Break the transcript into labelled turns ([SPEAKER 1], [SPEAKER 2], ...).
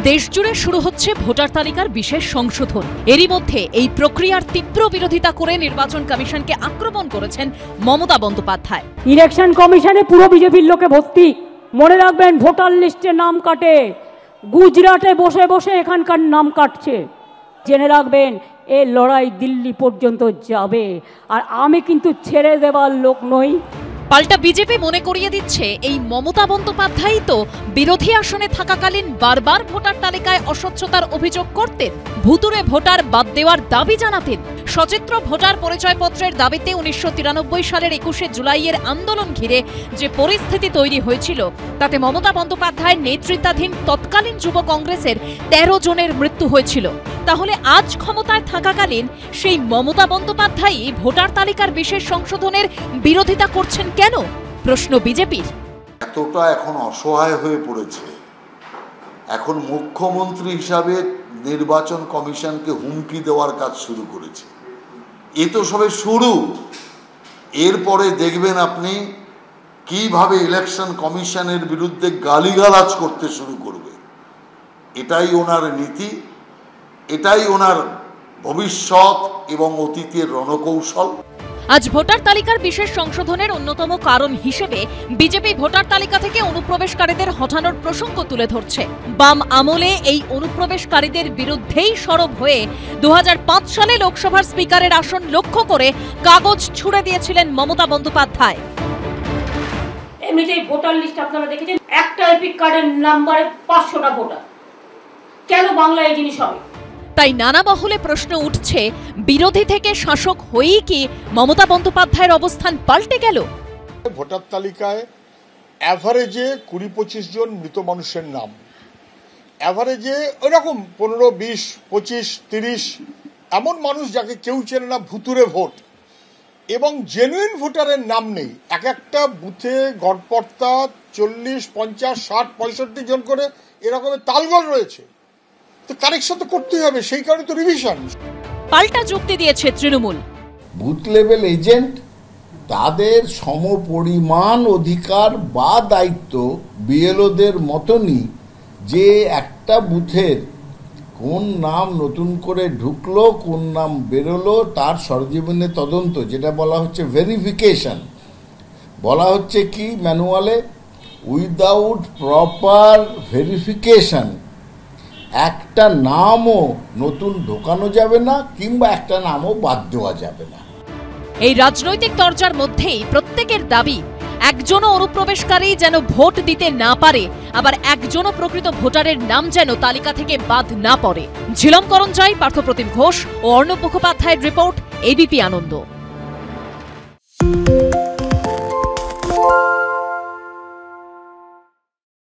[SPEAKER 1] দেশজুড়ে শুরু হচ্ছে ভোটার তালিকার বিশেষ সংশোধন। এরই মধ্যে এই প্রক্রিয়ার তীব্র বিরোধিতা করে নির্বাচন কমিশনকে আক্রমণ করেছেন মমতা বন্দ্যোপাধ্যায়।
[SPEAKER 2] ইলেকশন কমিশনে পুরো বিজেপির লোকে ভর্তি। মনে রাখবেন, ভোটার লিস্টে নাম কাটে, গুজরাটে বসে বসে এখানকার নাম কাটছে। জেনে রাখবেন, এই লড়াই দিল্লি পর্যন্ত যাবে, আর আমি কিন্তু ছেড়ে দেবার লোক নই।
[SPEAKER 1] পাল্টা বিজেপি মনে করিয়ে দিচ্ছে, এই মমতা বন্দ্যোপাধ্যায়ই তো বিরোধী আসনে থাকাকালীন বারবার ভোটার তালিকায় অস্বচ্ছতার অভিযোগ করতেন, ভুতুড়ে ভোটার বাদ দেওয়ার দাবি জানাতেন। সচিত্র ভোটার পরিচয়পত্রের দাবিতে 1993 সালের 21শে জুলাইয়ের আন্দোলন ঘিরে যে পরিস্থিতি তৈরি হয়েছিল, তাতে মমতা বন্দ্যোপাধ্যায়ের নেতৃত্বাধীন তৎকালীন যুব কংগ্রেসের 13 জনের মৃত্যু হয়েছিল। তাহলে আজ ক্ষমতায় থাকাকালীন সেই মমতা বন্দ্যোপাধ্যায়ই ভোটার তালিকার বিশেষ সংশোধনের বিরোধিতা করছেন কেন? প্রশ্ন বিজেপির।
[SPEAKER 3] এতটা এখন অসহায় হয়ে পড়েছে, এখন মুখ্যমন্ত্রী হিসাবে নির্বাচন কমিশনকে হুমকি দেওয়ার কাজ শুরু করেছে। এ তো সবে শুরু। এরপরে দেখবেন আপনি কিভাবে ইলেকশন কমিশনের বিরুদ্ধে গালিগালাজ করতে শুরু করবে। এটাই ওনার নীতি, এটাই ওনার ভবিষ্যৎ এবং অতীতের রণকৌশল।
[SPEAKER 1] আজ ভোটার তালিকার বিশেষ সংশোধনের অন্যতম কারণ হিসেবে বিজেপি ভোটার তালিকা থেকে অনুপ্রবেশকারীদের হটানোর প্রসঙ্গ তুলে ধরছে। বাম আমলে এই অনুপ্রবেশকারীদের বিরুদ্ধেই সরব হয়ে 2005 সালে লোকসভার স্পিকারের আসন লক্ষ্য করে কাগজ ছুড়ে দিয়েছিলেন মমতা বন্দ্যোপাধ্যায়।
[SPEAKER 2] এমনিতেই ভোটার লিস্ট আপনারা দেখেছেন, একটা এপিক কার্ডের নাম্বারে 500টা ভোটার। কেন বাংলা এই জিনিস হবে?
[SPEAKER 1] তাই নানা মহলে প্রশ্ন উঠছে, বিরোধী থেকে শাসক হয়েই কি মমতা বন্দ্যোপাধ্যায়ের অবস্থান পাল্টে গেল?
[SPEAKER 4] ভোটার তালিকায় অ্যাভারেজে 20-25 জন মৃত মানুষের নাম, অ্যাভারেজে ওইরকম 15, 20, 25, 30 এমন মানুষ যাকে কেউ চেনে না, ভুতুরে ভোট এবং জেনুইন ভোটারের নাম নেই। এক একটা বুথে গড়পড়তা 40, 50, 60, 65 জন করে এরকমের তালগোল রয়েছে। কারেকশন তো করতেই হবে, সেই কারণে তো রিভিশন।
[SPEAKER 1] পাল্টা যুক্তি দিয়েছে তৃণমূল।
[SPEAKER 5] বুথ লেভেল এজেন্ট, তাদের সমপরিমাণ অধিকার বা দায়িত্ব বিএলওদের মতনই, যে একটা বুথের কোন নাম নতুন করে ঢুকলো, কোন নাম বেরোলো, তার সরজমিনে তদন্ত, যেটা বলা হচ্ছে ভেরিফিকেশন। বলা হচ্ছে কি ম্যানুয়ালে, উইদাউট প্রপার ভেরিফিকেশন একটা নামও নতুন ঢোকানো যাবে না, কিংবা একটা নামও বাদ দেওয়া যাবে না।
[SPEAKER 1] এই রাজনৈতিক তরজার মধ্যেই প্রত্যেকের দাবি, একজনও অনুপ্রবেশকারী যেন ভোট দিতে না পারে, আবার একজনও প্রকৃত ভোটারের নাম যেন তালিকা থেকে বাদ না পড়ে। ঝিলম করঞ্জাই, পার্থপ্রতিম ঘোষ ও অর্ণব মুখোপাধ্যায়ের রিপোর্ট, এবিপি আনন্দ।